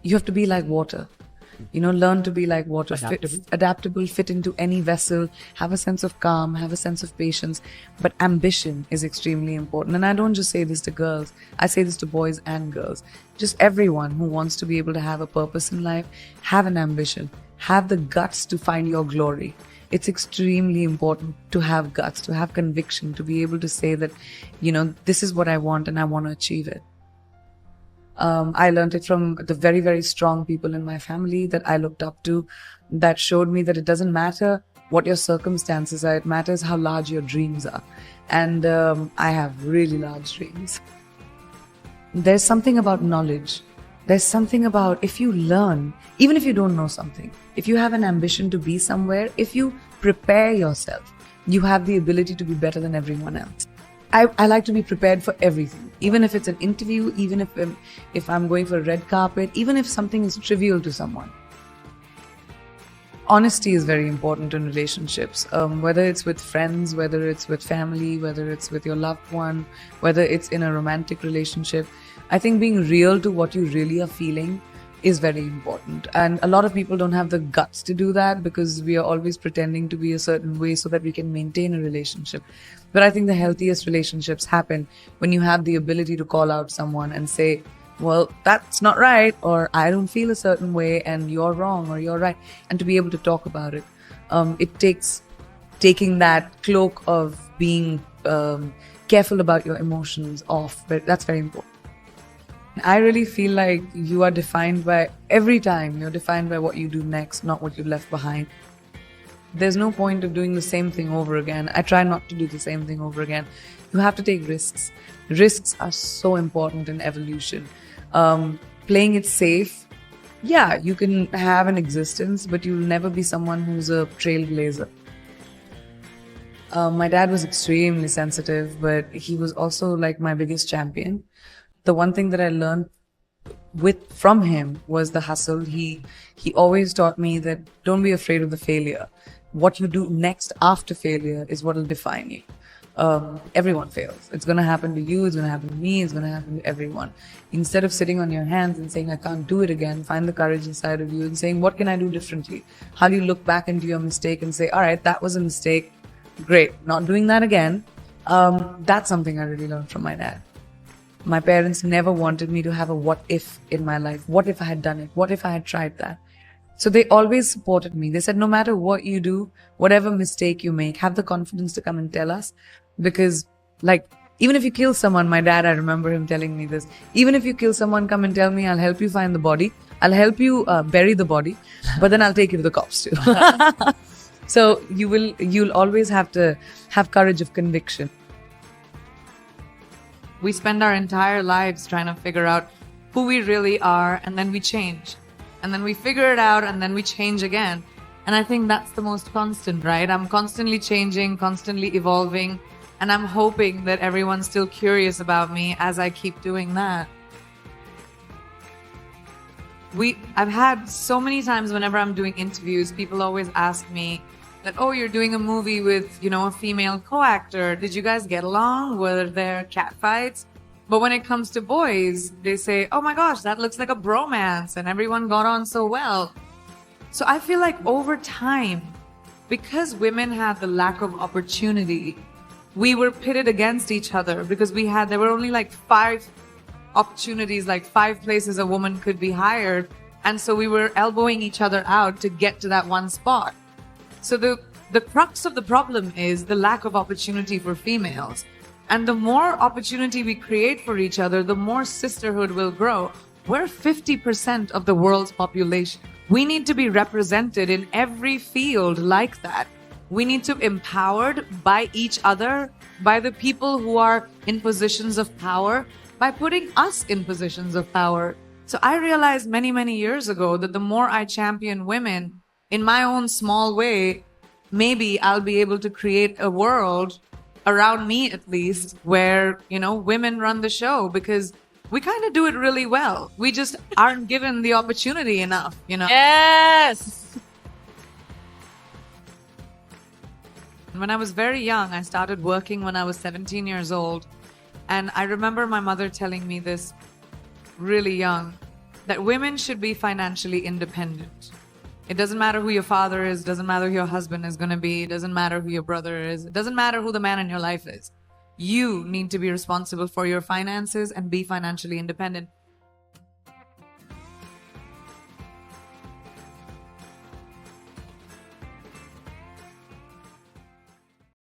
you have to be like water. Learn to be like water. Adaptable, fit into any vessel, have a sense of calm, have a sense of patience. But ambition is extremely important. And I don't just say this to girls, I say this to boys and girls. Just everyone who wants to be able to have a purpose in life, have an ambition, have the guts to find your glory. It's extremely important to have guts, to have conviction, to be able to say that, this is what I want and I want to achieve it. I learned it from the very, very strong people in my family that I looked up to, that showed me that it doesn't matter what your circumstances are, it matters how large your dreams are. And I have really large dreams. There's something about knowledge. There's something about if you learn, even if you don't know something, if you have an ambition to be somewhere, if you prepare yourself, you have the ability to be better than everyone else. I like to be prepared for everything, even if it's an interview, even if I'm going for a red carpet, even if something is trivial to someone. Honesty is very important in relationships, whether it's with friends, whether it's with family, whether it's with your loved one, whether it's in a romantic relationship. I think being real to what you really are feeling is very important. And a lot of people don't have the guts to do that because we are always pretending to be a certain way so that we can maintain a relationship. But I think the healthiest relationships happen when you have the ability to call out someone and say, well, that's not right, or I don't feel a certain way and you're wrong or you're right, and to be able to talk about it. It takes taking that cloak of being careful about your emotions off, but that's very important. I really feel like you are defined by, every time you're defined by what you do next, not what you left behind. There's no point of doing the same thing over again. I try not to do the same thing over again. You have to take risks. Risks are so important in evolution. Playing it safe, yeah, you can have an existence, but you'll never be someone who's a trailblazer. My dad was extremely sensitive, but he was also like my biggest champion. The one thing that I learned from him was the hustle. He always taught me that don't be afraid of the failure. What you do next after failure is what will define you. Everyone fails. It's going to happen to you. It's going to happen to me. It's going to happen to everyone. Instead of sitting on your hands and saying, I can't do it again, find the courage inside of you and saying, what can I do differently? How do you look back into your mistake and say, all right, that was a mistake. Great. Not doing that again. That's something I really learned from my dad. My parents never wanted me to have a what if in my life. What if I had done it? What if I had tried that? So they always supported me. They said, no matter what you do, whatever mistake you make, have the confidence to come and tell us. Because even if you kill someone, my dad, I remember him telling me this, even if you kill someone, come and tell me, I'll help you find the body. I'll help you bury the body, but then I'll take you to the cops too. So you'll always have to have courage of conviction. We spend our entire lives trying to figure out who we really are, and then we change. And then we figure it out, and then we change again. And I think that's the most constant, right? I'm constantly changing, constantly evolving, and I'm hoping that everyone's still curious about me as I keep doing that. I've had so many times whenever I'm doing interviews, people always ask me that, oh, you're doing a movie with, a female co-actor. Did you guys get along? Were there catfights? But when it comes to boys, they say, oh my gosh, that looks like a bromance and everyone got on so well. So I feel like over time, because women had the lack of opportunity, we were pitted against each other because there were only 5 opportunities, 5 places a woman could be hired. And so we were elbowing each other out to get to that one spot. So the crux of the problem is the lack of opportunity for females. And the more opportunity we create for each other, the more sisterhood will grow. We're 50% of the world's population. We need to be represented in every field like that. We need to be empowered by each other, by the people who are in positions of power, by putting us in positions of power. So I realized many, many years ago that the more I champion women, in my own small way, maybe I'll be able to create a world around me, at least, where, women run the show, because we kind of do it really well. We just aren't given the opportunity enough, Yes! When I was very young, I started working when I was 17 years old. And I remember my mother telling me this really young. that women should be financially independent. It doesn't matter who your father is, doesn't matter who your husband is going to be, it doesn't matter who your brother is, it doesn't matter who the man in your life is. You need to be responsible for your finances and be financially independent.